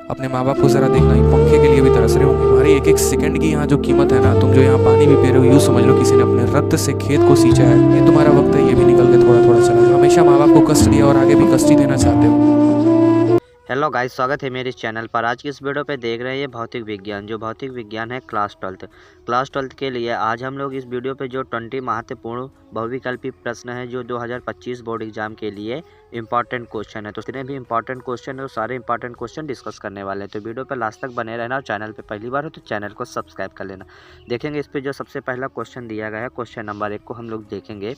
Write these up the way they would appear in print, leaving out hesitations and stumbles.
अपने माँ बाप को ज़रा देखना, ये पंखे के लिए भी तरस रहे होंगे। हमारे एक एक सेकंड की यहाँ जो कीमत है ना, तुम जो यहाँ पानी भी पी रहे हो, यूँ समझ लो किसी ने अपने रक्त से खेत को सींचा है। ये तुम्हारा वक्त है, ये भी निकल के थोड़ा थोड़ा चला जाए। हमेशा माँ बाप को कष्ट दिया और आगे भी कष्ट ही देना चाहते हो। हेलो गाइस, स्वागत है मेरे इस चैनल पर। आज की इस वीडियो पे देख रहे हैं भौतिक विज्ञान। जो भौतिक विज्ञान है क्लास 12 के लिए आज हम लोग इस वीडियो पे जो 20 महत्वपूर्ण बहुविकल्पी प्रश्न है जो 2025 बोर्ड एग्जाम के लिए इंपॉर्टेंट क्वेश्चन है, तो जितने भी इंपॉर्टेंट क्वेश्चन है वो सारे इंपॉर्टेंट क्वेश्चन डिस्कस करने वाले हैं। तो वीडियो पर लास्ट तक बने रहना और चैनल पर पहली बार हो तो चैनल को सब्सक्राइब कर लेना। देखेंगे इस पर जो सबसे पहला क्वेश्चन दिया गया है, क्वेश्चन नंबर 1 को हम लोग देखेंगे।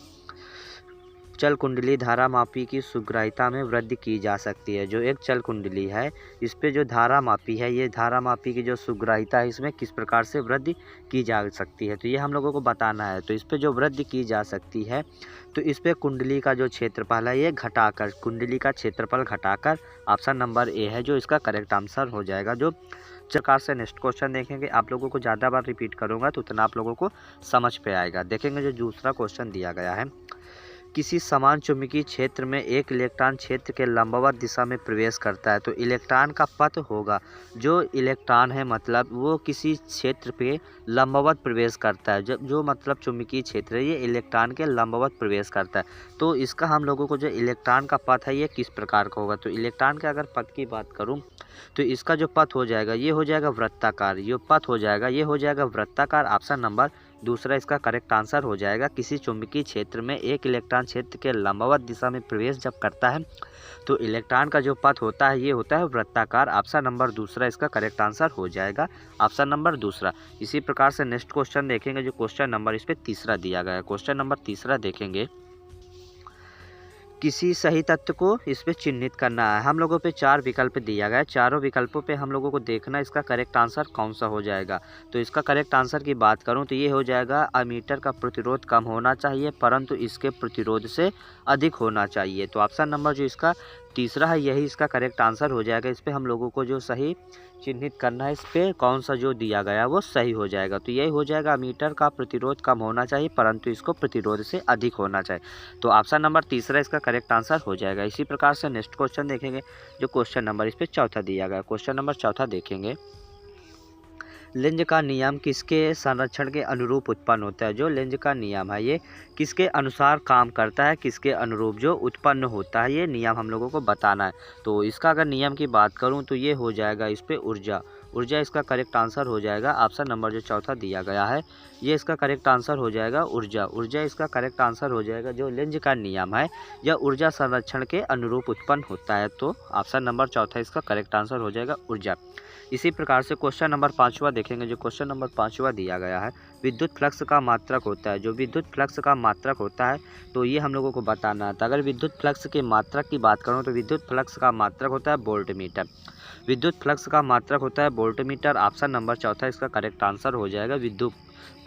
चल कुंडली धारा मापी की सुग्राह्यता में वृद्धि की जा सकती है। जो एक चल कुंडली है, इस पे जो धारा मापी है, ये धारा मापी की जो सुग्राह्यता है, इसमें किस प्रकार से वृद्धि की जा सकती है, तो ये हम लोगों को बताना है। तो इस पे जो वृद्धि की जा सकती है, तो इस पे कुंडली का जो क्षेत्रफल है ये घटाकर, कुंडली का क्षेत्रफल घटाकर, ऑप्शन नंबर ए है जो इसका करेक्ट आंसर हो जाएगा। जो प्रकार से नेक्स्ट क्वेश्चन देखेंगे, आप लोगों को ज़्यादा बार रिपीट करूँगा तो उतना आप लोगों को समझ पे आएगा। देखेंगे जो दूसरा क्वेश्चन दिया गया है, किसी समान चुंबकीय क्षेत्र में एक इलेक्ट्रॉन क्षेत्र के लंबवत दिशा में प्रवेश करता है, तो इलेक्ट्रॉन का पथ होगा। जो इलेक्ट्रॉन है मतलब वो किसी क्षेत्र पे लंबवत प्रवेश करता है, जब जो मतलब चुंबकीय क्षेत्र है ये इलेक्ट्रॉन के लंबवत प्रवेश करता है, तो इसका हम लोगों को जो इलेक्ट्रॉन का पथ है ये किस प्रकार का होगा। तो इलेक्ट्रॉन के अगर पथ की बात करूँ तो इसका जो पथ हो जाएगा ये हो जाएगा वृत्ताकार, ये पथ हो जाएगा ये हो जाएगा वृत्ताकार। ऑप्शन नंबर दूसरा इसका करेक्ट आंसर हो जाएगा। किसी चुंबकीय क्षेत्र में एक इलेक्ट्रॉन क्षेत्र के लंबवत दिशा में प्रवेश जब करता है तो इलेक्ट्रॉन का जो पथ होता है ये होता है वृत्ताकार। ऑप्शन नंबर दूसरा इसका करेक्ट आंसर हो जाएगा, ऑप्शन नंबर दूसरा। इसी प्रकार से नेक्स्ट क्वेश्चन देखेंगे, जो क्वेश्चन नंबर इस पे तीसरा दिया गया है। क्वेश्चन नंबर तीसरा देखेंगे, किसी सही तत्व को इस पे चिन्हित करना है। हम लोगों पे 4 विकल्प दिया गया है, चारों विकल्पों पे हम लोगों को देखना इसका करेक्ट आंसर कौन सा हो जाएगा। तो इसका करेक्ट आंसर की बात करूं तो ये हो जाएगा, अमीटर का प्रतिरोध कम होना चाहिए परंतु इसके प्रतिरोध से अधिक होना चाहिए। तो ऑप्शन नंबर जो इसका तीसरा है यही इसका करेक्ट आंसर हो जाएगा। इस पर हम लोगों को जो सही चिन्हित करना है, इस पर कौन सा जो दिया गया वो सही हो जाएगा। तो यही हो जाएगा, अमीटर का प्रतिरोध कम होना चाहिए परंतु इसको प्रतिरोध से अधिक होना चाहिए। तो ऑप्शन नंबर तीसरा इसका करेक्ट आंसर हो जाएगा। इसी प्रकार से नेक्स्ट क्वेश्चन देखेंगे, जो क्वेश्चन नंबर इस पर चौथा दिया गया। क्वेश्चन नंबर चौथा देखेंगे, लेंज का नियम किसके संरक्षण के अनुरूप उत्पन्न होता है। जो लेंज का नियम है ये किसके अनुसार काम करता है, किसके अनुरूप जो उत्पन्न होता है, ये नियम हम लोगों को बताना है। तो इसका अगर नियम की बात करूं तो ये हो जाएगा इस पे ऊर्जा, ऊर्जा इसका करेक्ट आंसर हो जाएगा। ऑप्शन नंबर जो चौथा दिया गया है ये इसका करेक्ट आंसर हो जाएगा ऊर्जा, ऊर्जा इसका करेक्ट आंसर हो जाएगा। जो लेंज का नियम है यह ऊर्जा संरक्षण के अनुरूप उत्पन्न होता है, तो ऑप्शन नंबर चौथा इसका करेक्ट आंसर हो जाएगा ऊर्जा। इसी प्रकार से क्वेश्चन नंबर पाँचवा देखेंगे, जो क्वेश्चन नंबर पाँचवा दिया गया है, विद्युत फ्लक्स का मात्रक होता है। जो विद्युत फ्लक्स का मात्रक होता है तो ये हम लोगों को बताना है। तो अगर विद्युत फ्लक्स के मात्रक की बात करूँ तो विद्युत फ्लक्स का मात्रक होता है वोल्ट मीटर, विद्युत फ्लक्स का मात्रक होता है वोल्ट मीटर। ऑप्शन नंबर चौथा इसका करेक्ट आंसर हो जाएगा, विद्युत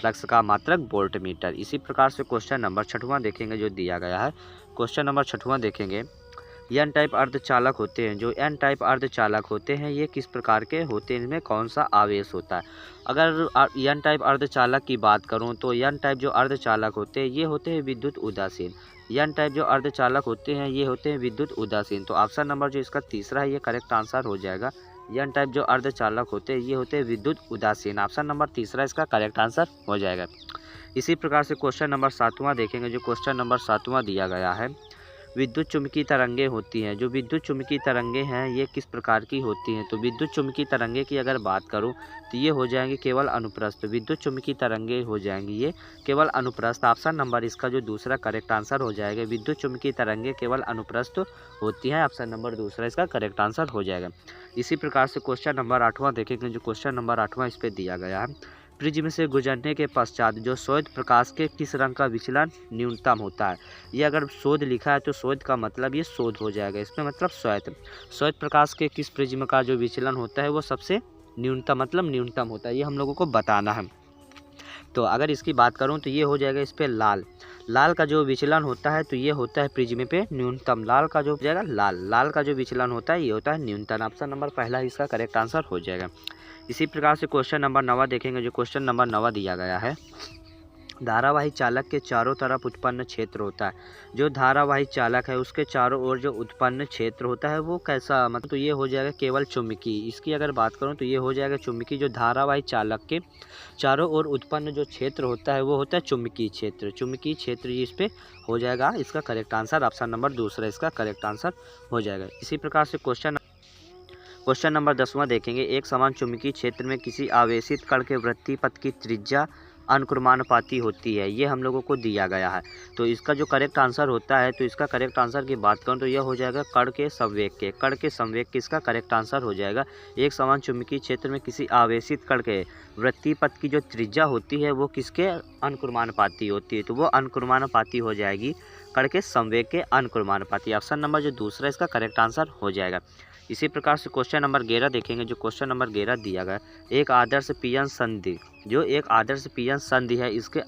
फ्लक्स का मात्रक वोल्ट मीटर। इसी प्रकार से क्वेश्चन नंबर छठवां देखेंगे, जो दिया गया है। क्वेश्चन नंबर छठवां देखेंगे, एन टाइप अर्धचालक होते हैं। जो एन टाइप अर्धचालक होते हैं ये किस प्रकार के होते हैं, इनमें कौन सा आवेश होता है। अगर एन टाइप अर्धचालक की बात करूं तो एन टाइप जो अर्धचालक होते हैं ये होते हैं विद्युत उदासीन, एन टाइप जो अर्धचालक होते हैं ये होते हैं विद्युत उदासीन। तो ऑप्शन नंबर जो इसका तीसरा है ये करेक्ट आंसर हो जाएगा। एन टाइप जो अर्धचालक होते हैं ये होते हैं विद्युत उदासीन। ऑप्शन नंबर तीसरा इसका करेक्ट आंसर हो जाएगा। इसी प्रकार से क्वेश्चन नंबर सातवां देखेंगे, जो क्वेश्चन नंबर सातवां दिया गया है, विद्युत चुम्बकीय तरंगे होती हैं। जो विद्युत चुम्बकीय तरंगे हैं ये किस प्रकार की होती हैं। तो विद्युत चुम्बकीय तरंगे की अगर बात करूं तो ये हो जाएंगे केवल अनुप्रस्थ, विद्युत चुम्बकीय तरंगे हो जाएंगी ये केवल अनुप्रस्थ। ऑप्शन नंबर इसका जो दूसरा करेक्ट आंसर हो जाएगा, विद्युत चुम्बकीय तरंगे केवल अनुप्रस्थ होती हैं। ऑप्शन नंबर दूसरा इसका करेक्ट आंसर हो जाएगा। इसी प्रकार से क्वेश्चन नंबर आठवां देखेंगे, जो क्वेश्चन नंबर आठवां इस पर दिया गया है, प्रिज्म से गुजरने के पश्चात जो शोध प्रकाश के किस रंग का विचलन न्यूनतम होता है। ये अगर शोध लिखा है तो शोध का मतलब ये शोध हो जाएगा, इसमें मतलब श्वेत प्रकाश के किस प्रिज्म का जो विचलन होता है वो सबसे न्यूनतम मतलब न्यूनतम होता है, ये हम लोगों को बताना है। तो अगर इसकी बात करूं तो ये हो जाएगा इस पर लाल, लाल का जो विचलन होता है तो ये होता है प्रिज्म पे न्यूनतम, लाल का जो हो जाएगा लाल का जो विचलन होता है ये होता है न्यूनतम। ऑप्शन नंबर पहला इसका करेक्ट आंसर हो जाएगा। इसी प्रकार से क्वेश्चन नंबर 9 देखेंगे, जो क्वेश्चन नंबर 9 दिया गया है, धारावाही चालक के चारों तरफ उत्पन्न क्षेत्र होता है। जो धारावाही चालक है उसके चारों ओर जो उत्पन्न क्षेत्र होता है वो कैसा, मतलब तो ये हो जाएगा केवल चुंबकीय। इसकी अगर बात करूँ तो ये हो जाएगा चुंबकीय। जो धारावाही चालक के चारों ओर उत्पन्न जो क्षेत्र होता है वो होता है चुंबकीय क्षेत्र। चुंबकीय क्षेत्र इस पे हो जाएगा। इसका करेक्ट आंसर ऑप्शन नंबर दूसरा इसका करेक्ट आंसर हो जाएगा। इसी प्रकार से क्वेश्चन नंबर 10वां देखेंगे। एक समान चुंबकीय क्षेत्र में किसी आवेशित कण के वृत्तीय पथ की त्रिज्या अनुक्रमानुपाती होती है, ये हम लोगों को दिया गया है। तो इसका जो करेक्ट आंसर होता है, तो इसका करेक्ट आंसर की बात करूँ तो यह हो जाएगा कण के संवेग के इसका करेक्ट आंसर हो जाएगा। एक समान चुंबकीय क्षेत्र में किसी आवेशित कण के वृत्तीय पथ की जो त्रिज्या होती है वो किसके अनुक्रमानुपाती होती है, तो वो अनुक्रमानुपाती हो जाएगी कण के संवेग के अनुक्रमानुपाती। ऑप्शन नंबर जो दूसरा इसका करेक्ट आंसर हो जाएगा। इसी प्रकार से क्वेश्चन नंबर 11 देखेंगे। जो क्वेश्चन नंबर 11 दिया गया, एक आदर्श पीएन संधि, जो एक आदर्श पीएन संधि है इसके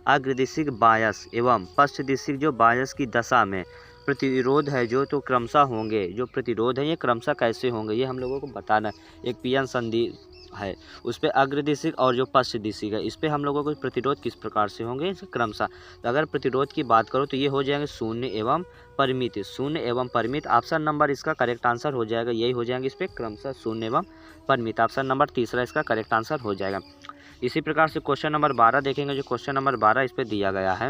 अग्रदिशिक बायस एवं पश्च दिशिक जो बायस की दशा में प्रतिरोध है जो तो क्रमशः होंगे। जो प्रतिरोध है ये क्रमशः कैसे होंगे ये हम लोगों को बताना है। एक पीएन संधि है उस पर अग्रदिशिक और जो पश्च दिशिक है इस पर हम लोगों को प्रतिरोध किस प्रकार से होंगे क्रमशः। तो अगर प्रतिरोध की बात करो तो ये हो जाएंगे शून्य एवं परिमित। ऑप्शन नंबर इसका करेक्ट आंसर हो जाएगा, यही हो जाएंगे इस पर क्रमशः शून्य एवं परिमित। ऑप्शन नंबर तीसरा इसका करेक्ट आंसर हो जाएगा। इसी प्रकार से क्वेश्चन नंबर 12 देखेंगे। जो क्वेश्चन नंबर 12 इस पर दिया गया है,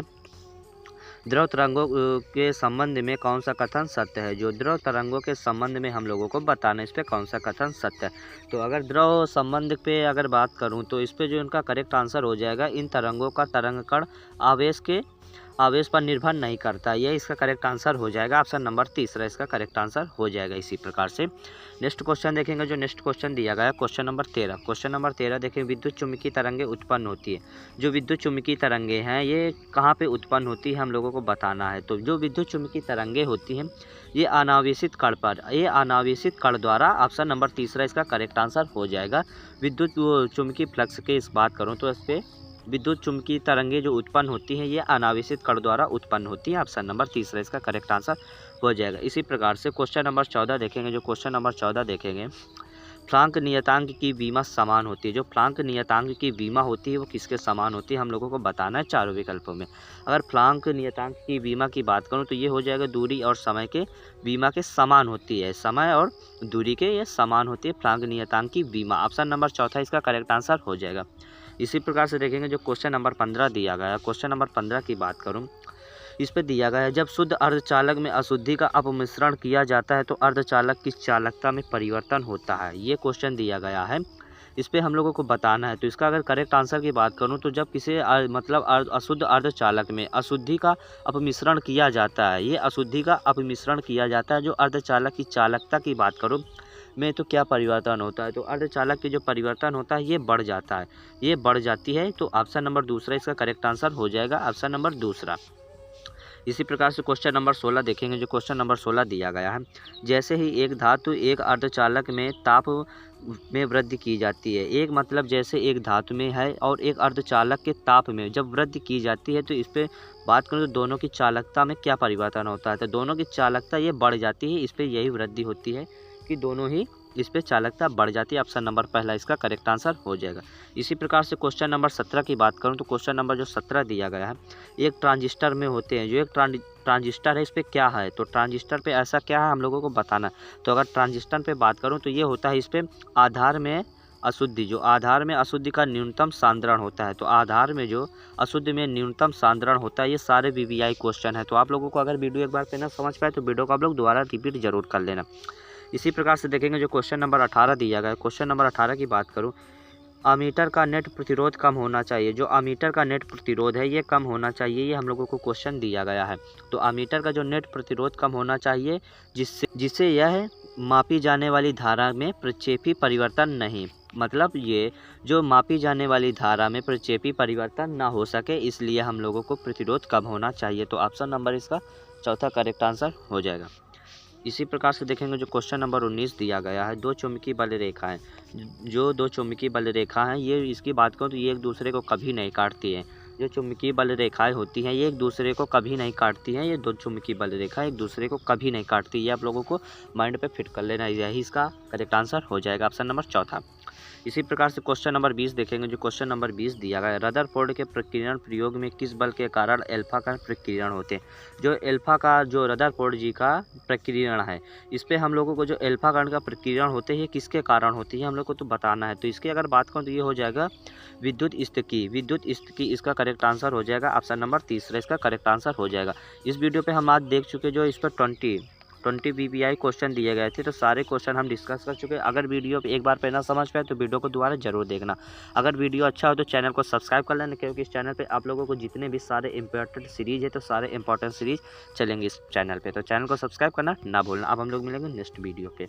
द्रव तरंगों के संबंध में कौन सा कथन सत्य है। जो द्रव तरंगों के संबंध में हम लोगों को बताना है इस पर कौन सा कथन सत्य है। तो अगर द्रव संबंध पे अगर बात करूं तो इस पे जो इनका करेक्ट आंसर हो जाएगा, इन तरंगों का तरंग कण आवेश पर निर्भर नहीं करता, यह इसका करेक्ट आंसर हो जाएगा। ऑप्शन नंबर तीसरा इसका करेक्ट आंसर हो जाएगा। इसी प्रकार से नेक्स्ट क्वेश्चन देखेंगे। जो नेक्स्ट क्वेश्चन दिया गया है क्वेश्चन नंबर 13 देखें। विद्युत चुम्बकीय तरंगें उत्पन्न होती है। जो विद्युत चुम्बकीय तरंगें हैं ये कहाँ पे उत्पन्न होती है हम लोगों को बताना है। तो जो विद्युत चुम्बकीय तरंगें होती हैं ये अनावेशित कण द्वारा, ऑप्शन नंबर तीसरा इसका करेक्ट आंसर हो जाएगा। विद्युत चुम्बकीय फ्लक्स के इस बात करूँ तो इस पर विद्युत चुम्बकीय तरंगें जो उत्पन्न होती हैं ये अनावेशित कण द्वारा उत्पन्न होती है। ऑप्शन नंबर तीसरा इसका करेक्ट आंसर हो जाएगा। इसी प्रकार से क्वेश्चन नंबर 14 देखेंगे। जो क्वेश्चन नंबर 14 देखेंगे, प्लांक नियतांक की विमा समान होती है। जो प्लांक नियतांक की विमा होती है वो किसके समान होती है हम लोगों को बताना है चारों विकल्पों में। अगर प्लांक नियतांक की विमा की बात करूं तो ये हो जाएगा दूरी और समय के विमा के समान होती है। समय और दूरी के ये समान होती है प्लांक नियतांक की विमा। ऑप्शन नंबर चौथा इसका करेक्ट आंसर हो जाएगा। इसी प्रकार से देखेंगे। जो क्वेश्चन नंबर 15 दिया गया है, क्वेश्चन नंबर 15 की बात करूं इस पे दिया गया है, जब शुद्ध अर्धचालक में अशुद्धि का अपमिश्रण किया जाता है तो अर्धचालक की चालकता में परिवर्तन होता है। ये क्वेश्चन दिया गया है, इस पे हम लोगों को बताना है। तो इसका अगर करेक्ट आंसर की बात करूं तो जब किसी अशुद्ध अर्धचालक में अशुद्धि का अपमिश्रण किया जाता है, ये अशुद्धि का अपमिश्रण किया जाता है। जो अर्धचालक की चालकता की बात करूं में तो क्या परिवर्तन होता है, तो अर्धचालक की जो परिवर्तन होता है ये बढ़ जाता है, ये बढ़ जाती है। तो ऑप्शन नंबर दूसरा इसका करेक्ट आंसर हो जाएगा। ऑप्शन नंबर दूसरा। इसी प्रकार से क्वेश्चन नंबर 16 देखेंगे। जो क्वेश्चन नंबर 16 दिया गया है, जैसे ही एक धातु एक अर्धचालक में ताप में वृद्धि की जाती है। एक मतलब जैसे एक धातु में है और एक अर्धचालक के ताप में जब वृद्धि की जाती है तो इस पर बात करूँ तो दोनों की चालकता में क्या परिवर्तन होता है, तो दोनों की चालकता ये बढ़ जाती है। इस पर यही वृद्धि होती है कि दोनों ही इस पे चालकता बढ़ जाती है। ऑप्शन नंबर पहला इसका करेक्ट आंसर हो जाएगा। इसी प्रकार से क्वेश्चन नंबर 17 की बात करूं तो क्वेश्चन नंबर जो 17 दिया गया है, एक ट्रांजिस्टर में होते हैं। जो एक ट्रांजिस्टर है इस पे क्या है, तो ट्रांजिस्टर पे ऐसा क्या है हम लोगों को बताना। तो अगर ट्रांजिस्टर पे बात करूं तो ये होता है इस पे आधार में अशुद्धि, जो आधार में अशुद्धि का न्यूनतम सांद्रण होता है। तो आधार में जो अशुद्धि में न्यूनतम सांद्रण होता है, ये सारे VVI क्वेश्चन है। तो आप लोगों को अगर वीडियो एक बार पे ना समझ पाए तो वीडियो को आप लोग दोबारा रिपीट जरूर कर लेना। इसी प्रकार से देखेंगे। जो क्वेश्चन नंबर 18 दिया गया है, क्वेश्चन नंबर 18 की बात करूं, अमीटर का नेट प्रतिरोध कम होना चाहिए। जो अमीटर का नेट प्रतिरोध है ये कम होना चाहिए, ये हम लोगों को क्वेश्चन दिया गया है। तो अमीटर का जो नेट प्रतिरोध कम होना चाहिए जिससे यह मापी जाने वाली धारा में प्रक्षेपी परिवर्तन नहीं, मतलब ये जो मापी जाने वाली धारा में प्रक्षेपी परिवर्तन ना हो सके, इसलिए हम लोगों को प्रतिरोध कम होना चाहिए। तो ऑप्शन नंबर इसका चौथा करेक्ट आंसर हो जाएगा। इसी प्रकार से देखेंगे। जो क्वेश्चन नंबर 19 दिया गया है, दो चुंबकीय बल रेखाएं, जो दो चुंबकीय बल रेखा हैं ये इसकी बात करूँ तो ये एक दूसरे को कभी नहीं काटती हैं। जो चुंबकीय बल रेखाएं होती हैं ये एक दूसरे को कभी नहीं काटती हैं। ये दो चुंबकीय बल रेखा एक दूसरे को कभी नहीं काटती, ये आप लोगों को माइंड पे फिट कर लेना, यही इसका करेक्ट आंसर हो जाएगा। ऑप्शन नंबर चौथा। इसी प्रकार से क्वेश्चन नंबर 20 देखेंगे। जो क्वेश्चन नंबर 20 दिया गया है, रदरफोर्ड के प्रकीर्णन प्रयोग में किस बल के कारण एल्फा कण प्रकीर्णन होते हैं। जो एल्फा का जो रदरफोर्ड जी का प्रकीर्णन है, इस पे हम लोगों को जो एल्फा कण का प्रकीर्णन होते हैं किसके कारण होती है हम लोग को तो बताना है। तो इसकी अगर बात करूँ तो ये हो जाएगा विद्युत स्थिति। विद्युत स्थिति इसका करेक्ट आंसर हो जाएगा ऑप्शन नंबर तीसरा इसका करेक्ट आंसर हो जाएगा। इस वीडियो पे हम आज देख चुके जो इस पर 20 VPI क्वेश्चन दिए गए थे, तो सारे क्वेश्चन हम डिस्कस कर चुके हैं। अगर वीडियो एक बार पे ना समझ पाए तो वीडियो को दोबारा जरूर देखना। अगर वीडियो अच्छा हो तो चैनल को सब्सक्राइब कर लेना, क्योंकि इस चैनल पे आप लोगों को जितने भी सारे इंपॉर्टेंट सीरीज है तो सारे इंपॉर्टेंट सीरीज चलेंगे इस चैनल पे, तो चैनल को सब्सक्राइब करना ना भूलना। अब हम लोग मिलेंगे नेक्स्ट वीडियो पे।